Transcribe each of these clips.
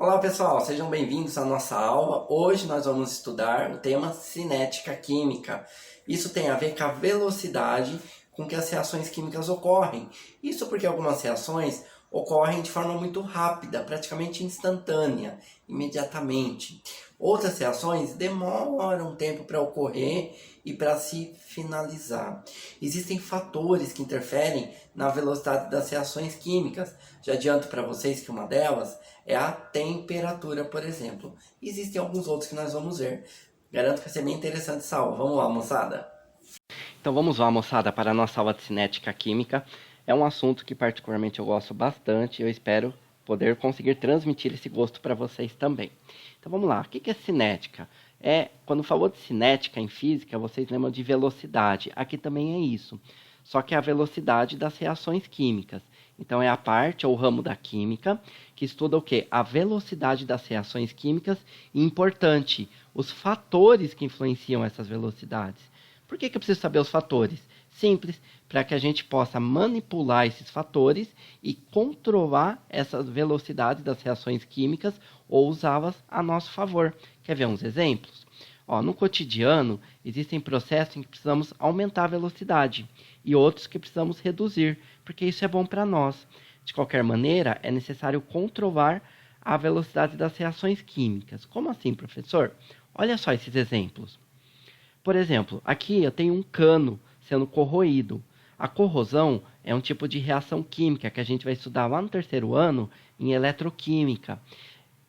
Olá pessoal, sejam bem-vindos à nossa aula. Hoje nós vamos estudar o tema cinética química. Isso tem a ver com a velocidade com que as reações químicas ocorrem. Isso porque algumas reações ocorrem de forma muito rápida, praticamente instantânea, imediatamente. Outras reações demoram um tempo para ocorrer e para se finalizar. Existem fatores que interferem na velocidade das reações químicas. Já adianto para vocês que uma delas é a temperatura, por exemplo. Existem alguns outros que nós vamos ver. Garanto que vai ser bem interessante essa aula. Vamos lá, moçada. Então vamos lá, moçada, para a nossa aula de cinética química. É um assunto que particularmente eu gosto bastante e eu espero poder conseguir transmitir esse gosto para vocês também. Então vamos lá, o que é cinética? Quando falou de cinética em física, vocês lembram de velocidade. Aqui também é isso. Só que é a velocidade das reações químicas. Então é a parte ou ramo da química que estuda o quê? A velocidade das reações químicas e, importante, os fatores que influenciam essas velocidades. Por que eu preciso saber os fatores? Simples, para que a gente possa manipular esses fatores e controlar essas velocidades das reações químicas ou usá-las a nosso favor. Quer ver uns exemplos? No cotidiano, existem processos em que precisamos aumentar a velocidade e outros que precisamos reduzir, porque isso é bom para nós. De qualquer maneira, é necessário controlar a velocidade das reações químicas. Como assim, professor? Olha só esses exemplos. Por exemplo, aqui eu tenho um cano sendo corroído. A corrosão é um tipo de reação química que a gente vai estudar lá no terceiro ano em eletroquímica.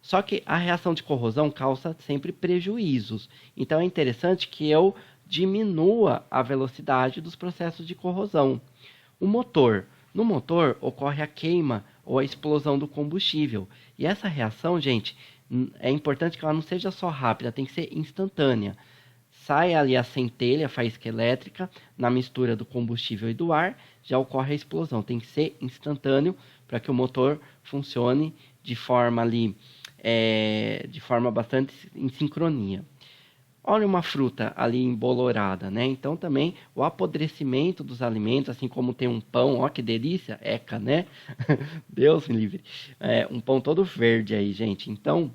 Só que a reação de corrosão causa sempre prejuízos. Então é interessante que eu diminua a velocidade dos processos de corrosão. O motor. No motor ocorre a queima ou a explosão do combustível. E essa reação, gente, é importante que ela não seja só rápida, tem que ser instantânea. Sai ali a centelha, a faísca elétrica, na mistura do combustível e do ar, já ocorre a explosão. Tem que ser instantâneo para que o motor funcione de forma bastante em sincronia. Olha uma fruta ali embolorada, né? Então também o apodrecimento dos alimentos, assim como tem um pão, ó que delícia, eca, né? Deus me livre. Um pão todo verde aí, gente. Então,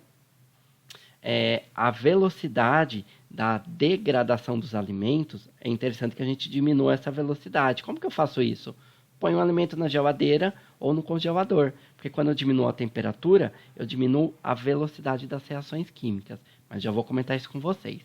a velocidade da degradação dos alimentos, é interessante que a gente diminua essa velocidade. Como que eu faço isso? Ponho o alimento na geladeira ou no congelador, porque quando eu diminuo a temperatura, eu diminuo a velocidade das reações químicas. Mas já vou comentar isso com vocês.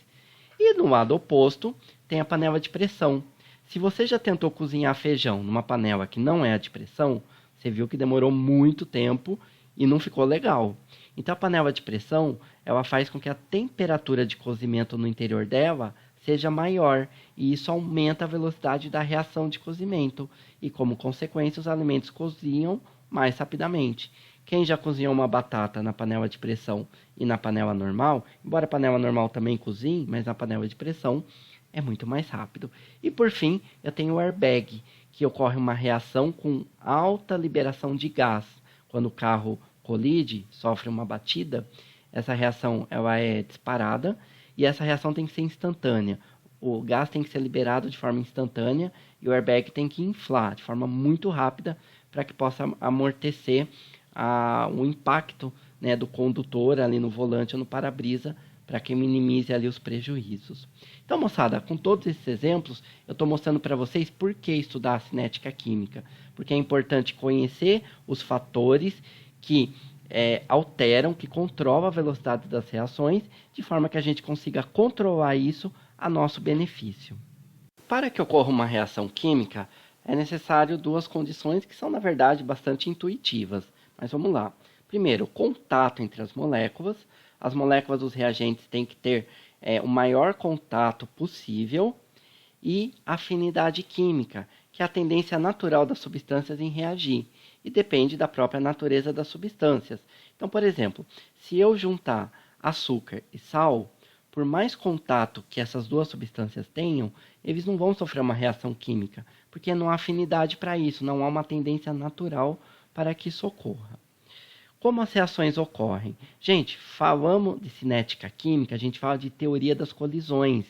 E no lado oposto, tem a panela de pressão. Se você já tentou cozinhar feijão numa panela que não é a de pressão, você viu que demorou muito tempo e não ficou legal. Então a panela de pressão, ela faz com que a temperatura de cozimento no interior dela seja maior, e isso aumenta a velocidade da reação de cozimento, e como consequência os alimentos cozinham mais rapidamente. Quem já cozinhou uma batata na panela de pressão e na panela normal, embora a panela normal também cozinhe, mas na panela de pressão é muito mais rápido. E por fim, eu tenho o airbag, que ocorre uma reação com alta liberação de gás. Quando o carro colide, sofre uma batida, essa reação ela é disparada e essa reação tem que ser instantânea. O gás tem que ser liberado de forma instantânea e o airbag tem que inflar de forma muito rápida para que possa amortecer o impacto, né, do condutor ali no volante ou no para-brisa, para que minimize ali os prejuízos. Então, moçada, com todos esses exemplos, eu estou mostrando para vocês por que estudar a cinética química. Porque é importante conhecer os fatores que alteram, que controlam a velocidade das reações, de forma que a gente consiga controlar isso a nosso benefício. Para que ocorra uma reação química, é necessário duas condições que são, na verdade, bastante intuitivas. Mas vamos lá. Primeiro, contato entre as moléculas. As moléculas dos reagentes têm que ter o maior contato possível. E afinidade química, que é a tendência natural das substâncias em reagir. E depende da própria natureza das substâncias. Então, por exemplo, se eu juntar açúcar e sal, por mais contato que essas duas substâncias tenham, eles não vão sofrer uma reação química, porque não há afinidade para isso, não há uma tendência natural para que isso ocorra. Como as reações ocorrem? Gente, falamos de cinética química, a gente fala de teoria das colisões.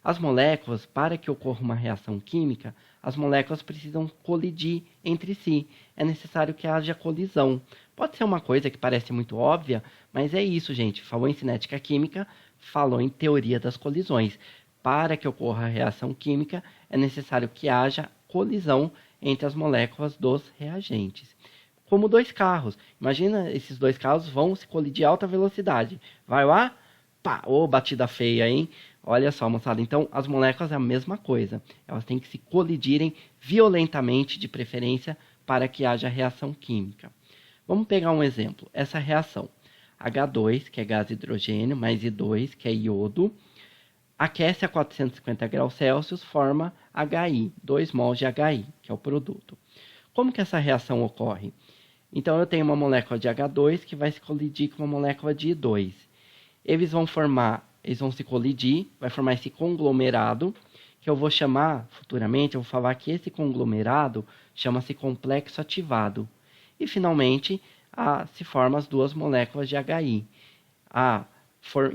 As moléculas, para que ocorra uma reação química, as moléculas precisam colidir entre si. É necessário que haja colisão. Pode ser uma coisa que parece muito óbvia, mas é isso, gente. Falou em cinética química, falou em teoria das colisões. Para que ocorra a reação química, é necessário que haja colisão entre as moléculas dos reagentes. Como dois carros. Imagina, esses dois carros vão se colidir a alta velocidade. Vai lá, pá, ô, batida feia, hein? Olha só, moçada. Então, as moléculas é a mesma coisa. Elas têm que se colidirem violentamente, de preferência, para que haja reação química. Vamos pegar um exemplo. Essa reação. H2, que é gás hidrogênio, mais I2, que é iodo, aquece a 450 graus Celsius, forma HI, 2 mols de HI, que é o produto. Como que essa reação ocorre? Então, eu tenho uma molécula de H2 que vai se colidir com uma molécula de I2. Eles vão se colidir, vai formar esse conglomerado, que eu vou chamar, futuramente, eu vou falar que esse conglomerado chama-se complexo ativado. E, finalmente, se formam as duas moléculas de HI.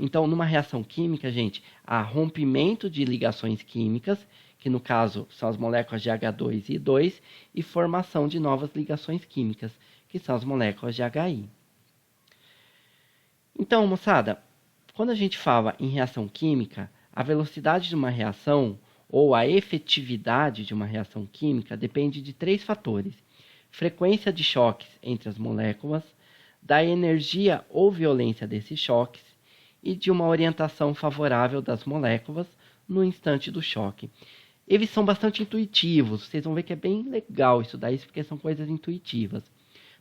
Então, numa reação química, gente, há rompimento de ligações químicas, que no caso são as moléculas de H2 e I2, e formação de novas ligações químicas, que são as moléculas de HI. Então, moçada, quando a gente fala em reação química, a velocidade de uma reação ou a efetividade de uma reação química depende de 3 fatores: frequência de choques entre as moléculas, da energia ou violência desses choques e de uma orientação favorável das moléculas no instante do choque. Eles são bastante intuitivos, vocês vão ver que é bem legal estudar isso porque são coisas intuitivas.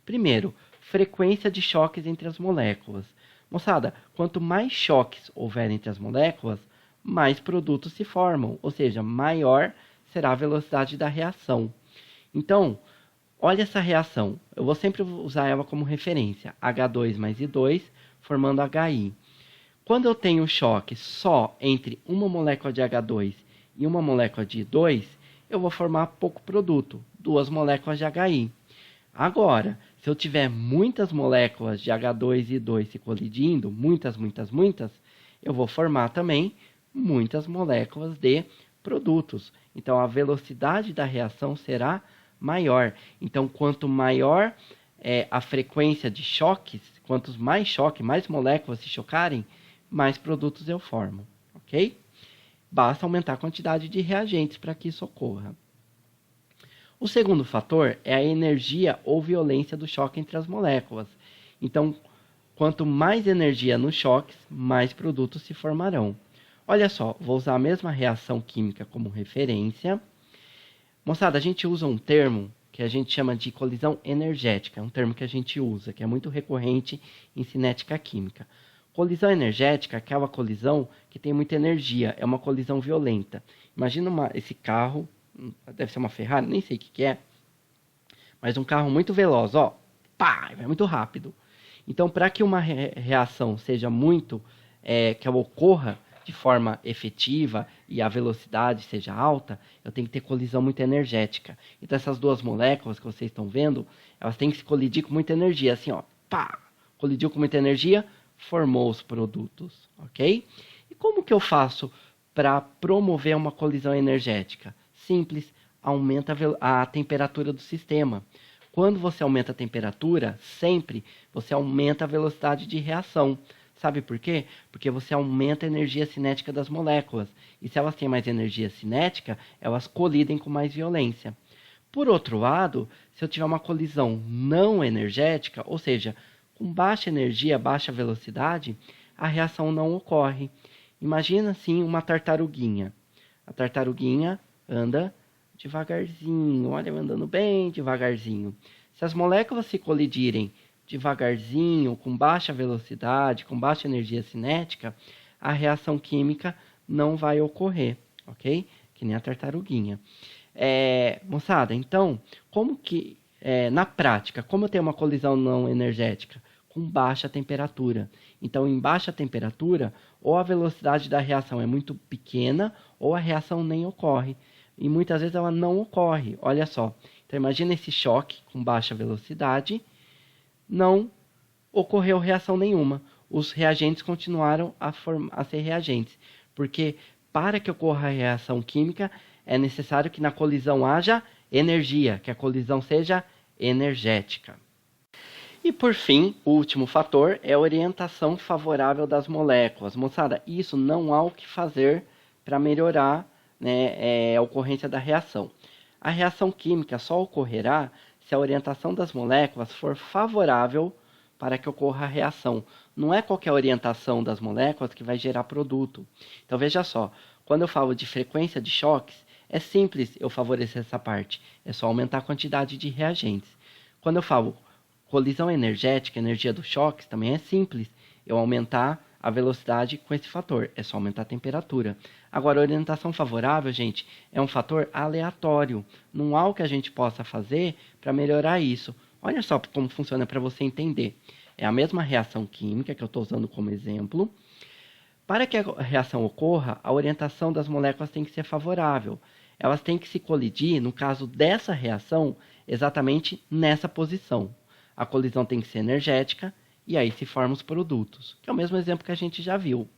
Primeiro, frequência de choques entre as moléculas. Moçada, quanto mais choques houver entre as moléculas, mais produtos se formam, ou seja, maior será a velocidade da reação. Então, olha essa reação, eu vou sempre usar ela como referência, H2 mais I2 formando HI. Quando eu tenho choque só entre uma molécula de H2 e uma molécula de I2, eu vou formar pouco produto, 2 moléculas de HI. Agora, se eu tiver muitas moléculas de H2 e I2 se colidindo, muitas, eu vou formar também muitas moléculas de produtos. Então, a velocidade da reação será maior. Então, quanto maior a frequência de choques, quantos mais choques, mais moléculas se chocarem, mais produtos eu formo, ok? Basta aumentar a quantidade de reagentes para que isso ocorra. O segundo fator é a energia ou violência do choque entre as moléculas. Então, quanto mais energia nos choques, mais produtos se formarão. Olha só, vou usar a mesma reação química como referência. Moçada, a gente usa um termo que a gente chama de colisão energética. É um termo que a gente usa, que é muito recorrente em cinética química. Colisão energética é aquela colisão que tem muita energia, é uma colisão violenta. Imagina esse carro, deve ser uma Ferrari, nem sei o que é, mas um carro muito veloz, ó, pá, vai muito rápido. Então, para que uma reação seja que ela ocorra de forma efetiva e a velocidade seja alta, eu tenho que ter colisão muito energética. Então, essas duas moléculas que vocês estão vendo, elas têm que se colidir com muita energia, assim, ó, pá, colidiu com muita energia, formou os produtos, ok? E como que eu faço para promover uma colisão energética? Simples, aumenta a temperatura do sistema. Quando você aumenta a temperatura, sempre você aumenta a velocidade de reação. Sabe por quê? Porque você aumenta a energia cinética das moléculas. E se elas têm mais energia cinética, elas colidem com mais violência. Por outro lado, se eu tiver uma colisão não energética, ou seja, com baixa energia, baixa velocidade, a reação não ocorre. Imagina assim uma tartaruguinha. A tartaruguinha anda devagarzinho, olha, andando bem devagarzinho. Se as moléculas se colidirem devagarzinho, com baixa velocidade, com baixa energia cinética, a reação química não vai ocorrer, ok? Que nem a tartaruguinha. Moçada, então, como que, na prática, como eu tenho uma colisão não energética? Com baixa temperatura. Então, em baixa temperatura, ou a velocidade da reação é muito pequena, ou a reação nem ocorre. E muitas vezes ela não ocorre, olha só. Então, imagina esse choque com baixa velocidade, não ocorreu reação nenhuma. Os reagentes continuaram a ser reagentes, porque para que ocorra a reação química, é necessário que na colisão haja energia, que a colisão seja energética. E por fim, o último fator é a orientação favorável das moléculas. Moçada, isso não há o que fazer para melhorar, né, a ocorrência da reação. A reação química só ocorrerá se a orientação das moléculas for favorável para que ocorra a reação. Não é qualquer orientação das moléculas que vai gerar produto. Então veja só, quando eu falo de frequência de choques, é simples eu favorecer essa parte. É só aumentar a quantidade de reagentes. Quando eu falo colisão energética, energia dos choques, também é simples eu aumentar a velocidade com esse fator. É só aumentar a temperatura. Agora, a orientação favorável, gente, é um fator aleatório. Não há o que a gente possa fazer para melhorar isso. Olha só como funciona para você entender. É a mesma reação química que eu estou usando como exemplo. Para que a reação ocorra, a orientação das moléculas tem que ser favorável. Elas têm que se colidir, no caso dessa reação, exatamente nessa posição. A colisão tem que ser energética e aí se formam os produtos, que é o mesmo exemplo que a gente já viu.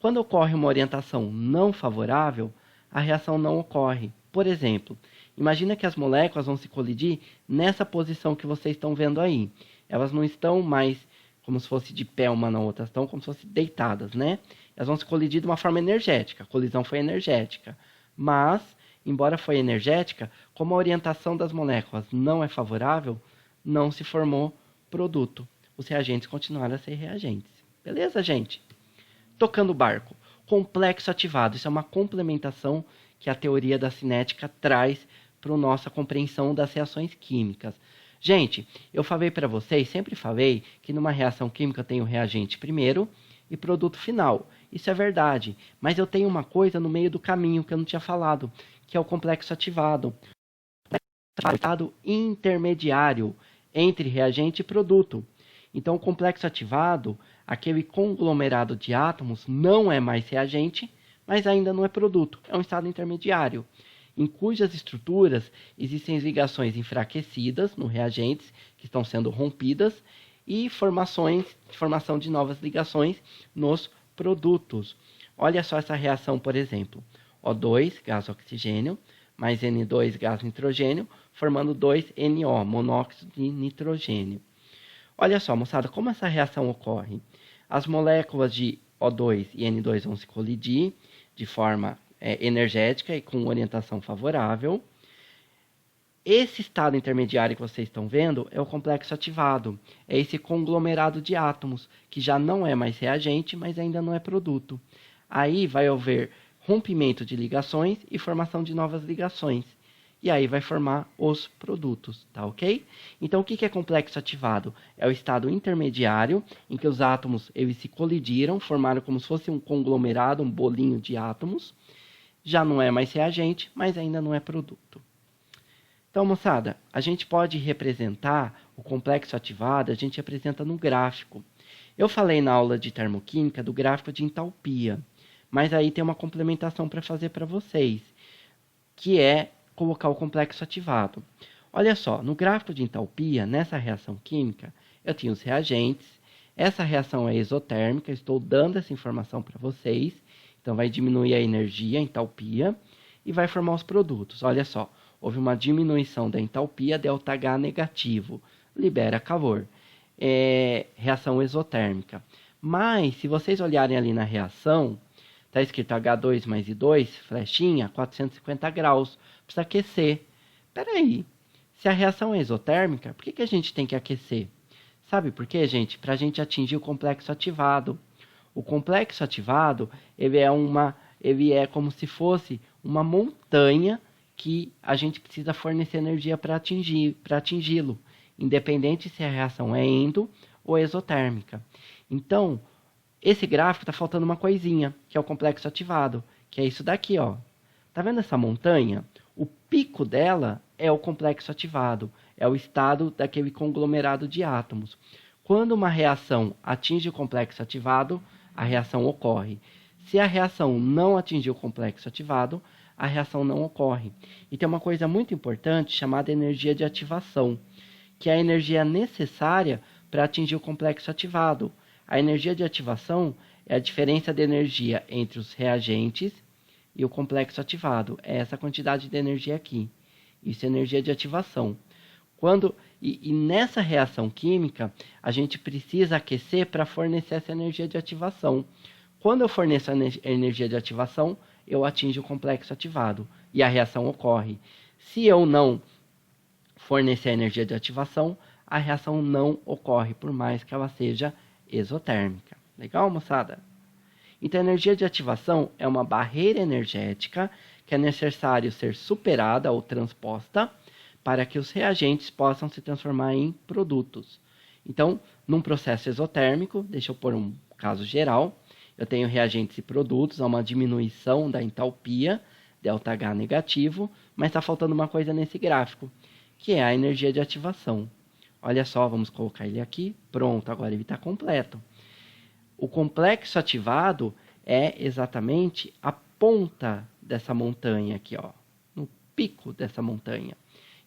Quando ocorre uma orientação não favorável, a reação não ocorre. Por exemplo, imagina que as moléculas vão se colidir nessa posição que vocês estão vendo aí. Elas não estão mais como se fosse de pé uma na outra, estão como se fossem deitadas, né? Elas vão se colidir de uma forma energética. A colisão foi energética. Mas, embora foi energética, como a orientação das moléculas não é favorável, não se formou produto. Os reagentes continuaram a ser reagentes. Beleza, gente? Tocando o barco. Complexo ativado. Isso é uma complementação que a teoria da cinética traz para a nossa compreensão das reações químicas. Gente, eu falei para vocês, sempre falei, que numa reação química tem o reagente primeiro e produto final. Isso é verdade. Mas eu tenho uma coisa no meio do caminho que eu não tinha falado, que é o complexo ativado. Ativado intermediário entre reagente e produto. Então, o complexo ativado, aquele conglomerado de átomos, não é mais reagente, mas ainda não é produto. É um estado intermediário, em cujas estruturas existem ligações enfraquecidas no reagentes, que estão sendo rompidas, e formação de novas ligações nos produtos. Olha só essa reação, por exemplo. O2, gás oxigênio, mais N2, gás nitrogênio, formando 2NO, monóxido de nitrogênio. Olha só, moçada, como essa reação ocorre? As moléculas de O2 e N2 vão se colidir de forma energética e com orientação favorável. Esse estado intermediário que vocês estão vendo é o complexo ativado. É esse conglomerado de átomos, que já não é mais reagente, mas ainda não é produto. Aí vai haver rompimento de ligações e formação de novas ligações. E aí vai formar os produtos, tá ok? Então, o que é complexo ativado? É o estado intermediário, em que os átomos eles se colidiram, formaram como se fosse um conglomerado, um bolinho de átomos. Já não é mais reagente, mas ainda não é produto. Então, moçada, a gente pode representar o complexo ativado, a gente representa no gráfico. Eu falei na aula de termoquímica do gráfico de entalpia, mas aí tem uma complementação para fazer para vocês, que é colocar o complexo ativado. Olha só, no gráfico de entalpia, nessa reação química, eu tinha os reagentes. Essa reação é exotérmica, estou dando essa informação para vocês. Então, vai diminuir a energia, a entalpia, e vai formar os produtos. Olha só, houve uma diminuição da entalpia, ΔH negativo, libera calor. Reação exotérmica. Mas, se vocês olharem ali na reação, está escrito H2 mais I2, flechinha, 450 graus. Precisa aquecer. Espera aí, se a reação é exotérmica, por que a gente tem que aquecer? Sabe por quê, gente? Para a gente atingir o complexo ativado. O complexo ativado, ele é como se fosse uma montanha que a gente precisa fornecer energia para atingi-lo, independente se a reação é endo ou exotérmica. Então, esse gráfico está faltando uma coisinha, que é o complexo ativado, que é isso daqui, ó. Tá vendo essa montanha? O pico dela é o complexo ativado, é o estado daquele conglomerado de átomos. Quando uma reação atinge o complexo ativado, a reação ocorre. Se a reação não atingir o complexo ativado, a reação não ocorre. E tem uma coisa muito importante chamada energia de ativação, que é a energia necessária para atingir o complexo ativado. A energia de ativação é a diferença de energia entre os reagentes E o complexo ativado é essa quantidade de energia aqui. Isso é energia de ativação. E nessa reação química, a gente precisa aquecer para fornecer essa energia de ativação. Quando eu forneço a energia de ativação, eu atinjo o complexo ativado e a reação ocorre. Se eu não fornecer a energia de ativação, a reação não ocorre, por mais que ela seja exotérmica. Legal, moçada? Então, a energia de ativação é uma barreira energética que é necessário ser superada ou transposta para que os reagentes possam se transformar em produtos. Então, num processo exotérmico, deixa eu pôr um caso geral, eu tenho reagentes e produtos, há uma diminuição da entalpia, ΔH negativo, mas está faltando uma coisa nesse gráfico, que é a energia de ativação. Olha só, vamos colocar ele aqui, pronto, agora ele está completo. O complexo ativado é exatamente a ponta dessa montanha aqui, ó, no pico dessa montanha.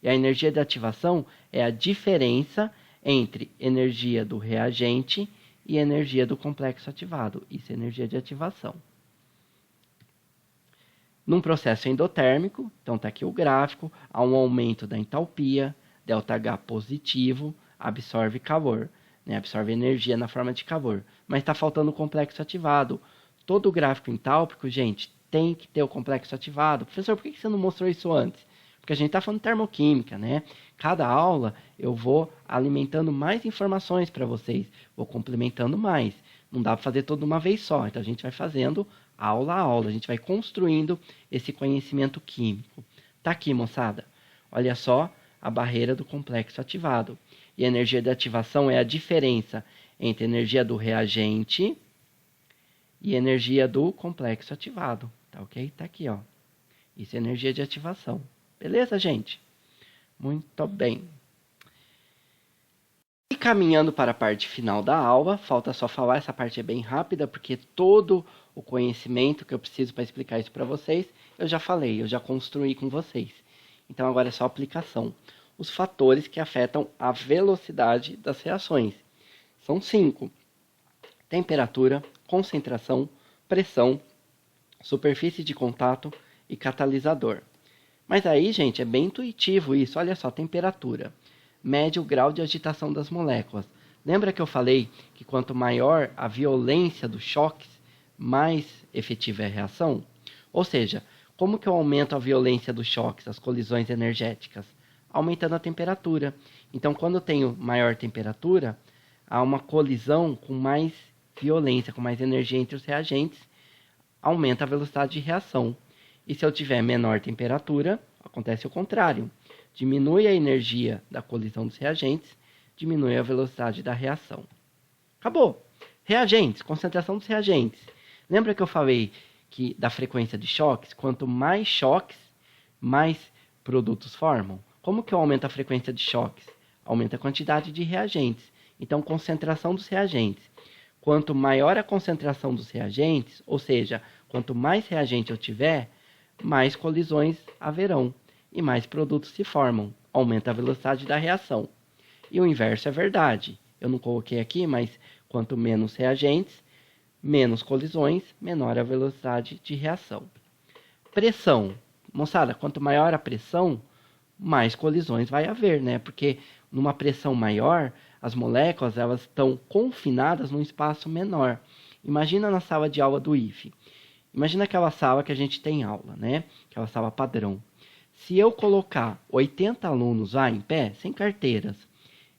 E a energia de ativação é a diferença entre energia do reagente e energia do complexo ativado. Isso é energia de ativação. Num processo endotérmico, então está aqui o gráfico, há um aumento da entalpia, ΔH positivo, absorve calor, né? Absorve energia na forma de calor. Mas está faltando o complexo ativado. Todo gráfico entálpico, gente, tem que ter o complexo ativado. Professor, por que você não mostrou isso antes? Porque a gente está falando de termoquímica, né? Cada aula eu vou alimentando mais informações para vocês, vou complementando mais. Não dá para fazer tudo de uma vez só, então a gente vai fazendo aula a aula, a gente vai construindo esse conhecimento químico. Tá aqui, moçada. Olha só a barreira do complexo ativado. E a energia de ativação é a diferença entre a energia do reagente e a energia do complexo ativado. Tá ok? Tá aqui, ó. Isso é energia de ativação. Beleza, gente? Muito bem. E caminhando para a parte final da aula, falta só falar, essa parte é bem rápida, porque todo o conhecimento que eu preciso para explicar isso para vocês, eu já falei, eu já construí com vocês. Então agora é só aplicação. Os fatores que afetam a velocidade das reações. São 5. Temperatura, concentração, pressão, superfície de contato e catalisador. Mas aí, gente, é bem intuitivo isso. Olha só, temperatura. Mede o grau de agitação das moléculas. Lembra que eu falei que quanto maior a violência dos choques, mais efetiva é a reação? Ou seja, como que eu aumento a violência dos choques, as colisões energéticas? Aumentando a temperatura. Então, quando eu tenho maior temperatura, há uma colisão com mais violência, com mais energia entre os reagentes, aumenta a velocidade de reação. E se eu tiver menor temperatura, acontece o contrário. Diminui a energia da colisão dos reagentes, diminui a velocidade da reação. Acabou. Reagentes, concentração dos reagentes. Lembra que eu falei que da frequência de choques, quanto mais choques, mais produtos formam? Como que eu aumento a frequência de choques? Aumenta a quantidade de reagentes. Então, concentração dos reagentes. Quanto maior a concentração dos reagentes, ou seja, quanto mais reagente eu tiver, mais colisões haverão e mais produtos se formam. Aumenta a velocidade da reação. E o inverso é verdade. Eu não coloquei aqui, mas quanto menos reagentes, menos colisões, menor a velocidade de reação. Pressão. Moçada, quanto maior a pressão, mais colisões vai haver, né? Porque numa pressão maior, as moléculas elas estão confinadas num espaço menor. Imagina na sala de aula do IFE. Imagina aquela sala que a gente tem aula, né? Aquela sala padrão. Se eu colocar 80 alunos lá em pé, sem carteiras,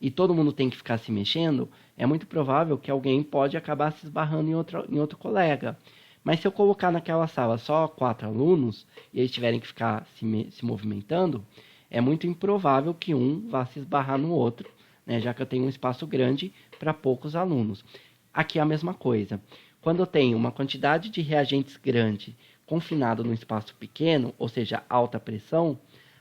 e todo mundo tem que ficar se mexendo, é muito provável que alguém pode acabar se esbarrando em outro colega. Mas se eu colocar naquela sala só 4 alunos, e eles tiverem que ficar se movimentando, é muito improvável que um vá se esbarrar no outro, né? Já que eu tenho um espaço grande para poucos alunos. Aqui é a mesma coisa. Quando eu tenho uma quantidade de reagentes grande confinado num espaço pequeno, ou seja, alta pressão,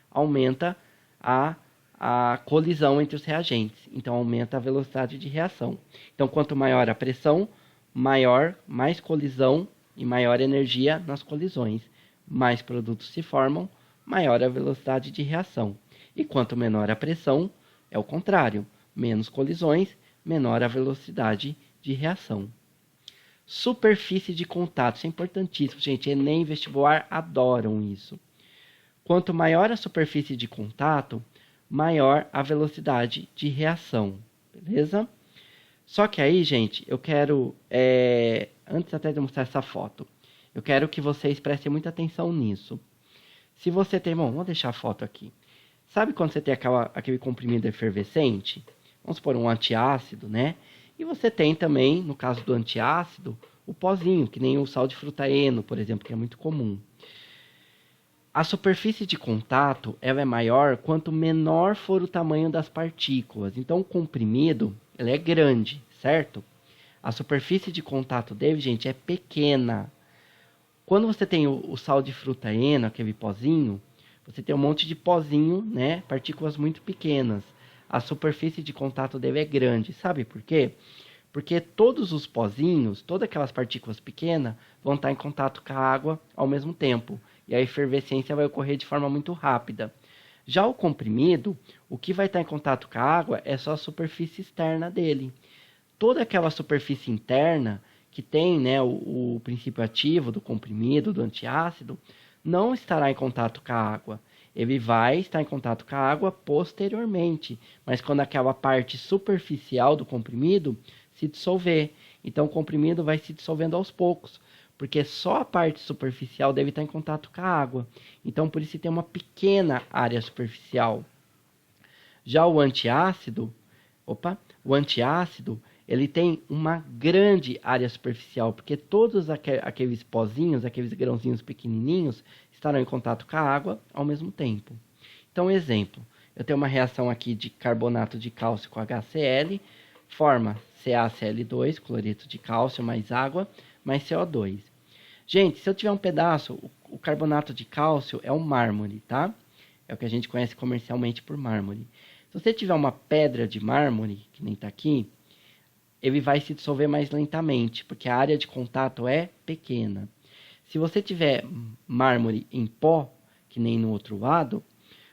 aumenta a colisão entre os reagentes. Então, aumenta a velocidade de reação. Então, quanto maior a pressão, mais colisão e maior energia nas colisões. Mais produtos se formam, maior a velocidade de reação. E quanto menor a pressão, é o contrário. Menos colisões, menor a velocidade de reação. Superfície de contato, isso é importantíssimo, gente. Enem e vestibular adoram isso. Quanto maior a superfície de contato, maior a velocidade de reação, beleza? Só que aí, gente, eu quero, antes até de mostrar essa foto, eu quero que vocês prestem muita atenção nisso. Se você tem, bom, vamos deixar a foto aqui. Sabe quando você tem aquele comprimido efervescente? Vamos supor um antiácido, né? E você tem também, no caso do antiácido, o pozinho, que nem o sal de frutaeno, por exemplo, que é muito comum. A superfície de contato ela é maior quanto menor for o tamanho das partículas. Então, o comprimido ele é grande, certo? A superfície de contato dele, gente, é pequena. Quando você tem o sal de frutaeno, aquele pozinho, você tem um monte de pozinho, né? Partículas muito pequenas. A superfície de contato dele é grande. Sabe por quê? Porque todos os pozinhos, todas aquelas partículas pequenas, vão estar em contato com a água ao mesmo tempo. E a efervescência vai ocorrer de forma muito rápida. Já o comprimido, o que vai estar em contato com a água é só a superfície externa dele. Toda aquela superfície interna que tem, né, o princípio ativo do comprimido, do antiácido, não estará em contato com a água. Ele vai estar em contato com a água posteriormente, mas quando aquela parte superficial do comprimido se dissolver. Então o comprimido vai se dissolvendo aos poucos, porque só a parte superficial deve estar em contato com a água. Então por isso tem uma pequena área superficial. Já o antiácido, ele tem uma grande área superficial, porque todos aqueles pozinhos, aqueles grãozinhos pequenininhos, estarão em contato com a água ao mesmo tempo. Então, exemplo, eu tenho uma reação aqui de carbonato de cálcio com HCl, forma CaCl2, cloreto de cálcio, mais água, mais CO2. Gente, se eu tiver um pedaço, o carbonato de cálcio é um mármore, tá? É o que a gente conhece comercialmente por mármore. Se você tiver uma pedra de mármore, que nem está aqui, ele vai se dissolver mais lentamente, porque a área de contato é pequena. Se você tiver mármore em pó, que nem no outro lado,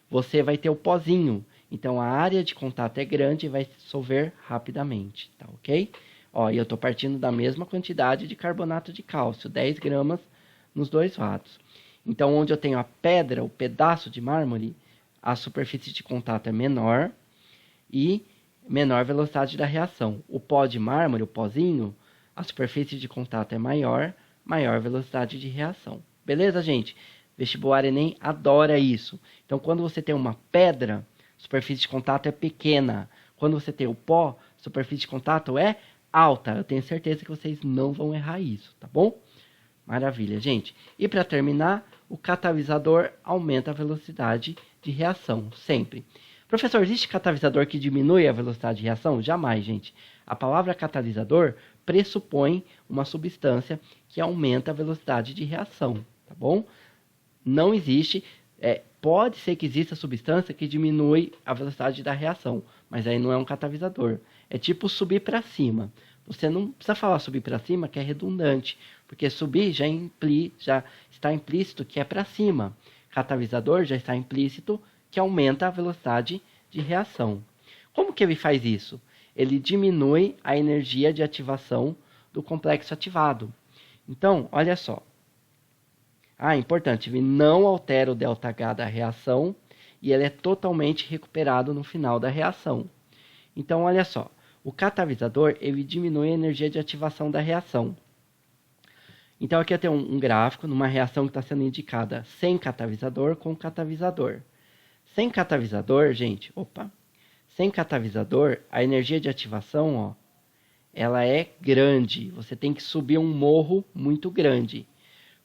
você vai ter o pozinho. Então a área de contato é grande e vai se dissolver rapidamente, tá ok? Ó, e eu estou partindo da mesma quantidade de carbonato de cálcio, 10 gramas nos dois lados. Então onde eu tenho a pedra, o pedaço de mármore, a superfície de contato é menor e menor velocidade da reação. O pó de mármore, o pozinho, a superfície de contato é maior, maior velocidade de reação. Beleza, gente? Vestibular Enem adora isso. Então, quando você tem uma pedra, superfície de contato é pequena. Quando você tem o pó, superfície de contato é alta. Eu tenho certeza que vocês não vão errar isso, tá bom? Maravilha, gente. E para terminar, o catalisador aumenta a velocidade de reação, sempre. Professor, existe catalisador que diminui a velocidade de reação? Jamais, gente. A palavra catalisador pressupõe uma substância que aumenta a velocidade de reação, tá bom? Não existe, pode ser que exista substância que diminui a velocidade da reação, mas aí não é um catalisador. É tipo subir para cima. Você não precisa falar subir para cima, que é redundante, porque subir já está implícito que é para cima. Catalisador já está implícito que aumenta a velocidade de reação. Como que ele faz isso? Ele diminui a energia de ativação do complexo ativado. Então, olha só. Importante, ele não altera o ΔH da reação e ele é totalmente recuperado no final da reação. Então, olha só. O catalisador, ele diminui a energia de ativação da reação. Então, aqui eu tenho um gráfico numa reação que está sendo indicada sem catalisador com catalisador. Sem catalisador, gente, sem catalisador, a energia de ativação, ela é grande. Você tem que subir um morro muito grande.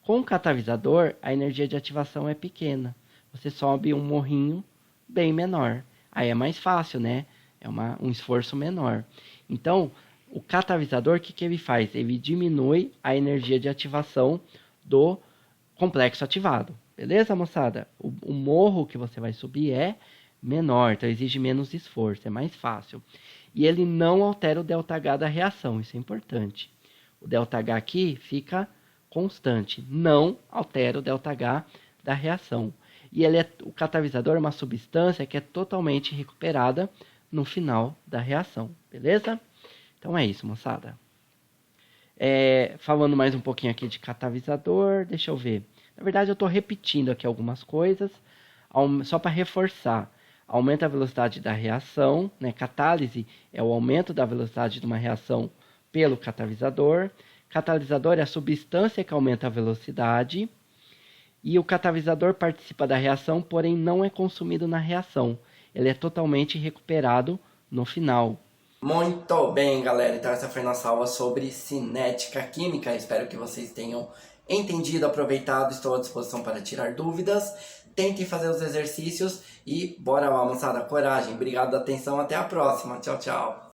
Com catalisador, a energia de ativação é pequena. Você sobe um morrinho bem menor. Aí é mais fácil, né? É um esforço menor. Então, o catalisador, o que ele faz? Ele diminui a energia de ativação do complexo ativado. Beleza, moçada? O morro que você vai subir é menor, então exige menos esforço, é mais fácil. E ele não altera o ΔH da reação, isso é importante. O ΔH aqui fica constante, não altera o ΔH da reação. E o catalisador é uma substância que é totalmente recuperada no final da reação, beleza? Então é isso, moçada. Falando mais um pouquinho aqui de catalisador, deixa eu ver. Na verdade, eu estou repetindo aqui algumas coisas, só para reforçar. Aumenta a velocidade da reação, né? Catálise é o aumento da velocidade de uma reação pelo catalisador. Catalisador é a substância que aumenta a velocidade. E o catalisador participa da reação, porém não é consumido na reação. Ele é totalmente recuperado no final. Muito bem, galera. Então essa foi nossa aula sobre cinética química. Espero que vocês tenham entendido, aproveitado. Estou à disposição para tirar dúvidas. Tentem fazer os exercícios e bora lá, moçada. Coragem. Obrigado pela atenção. Até a próxima. Tchau, tchau.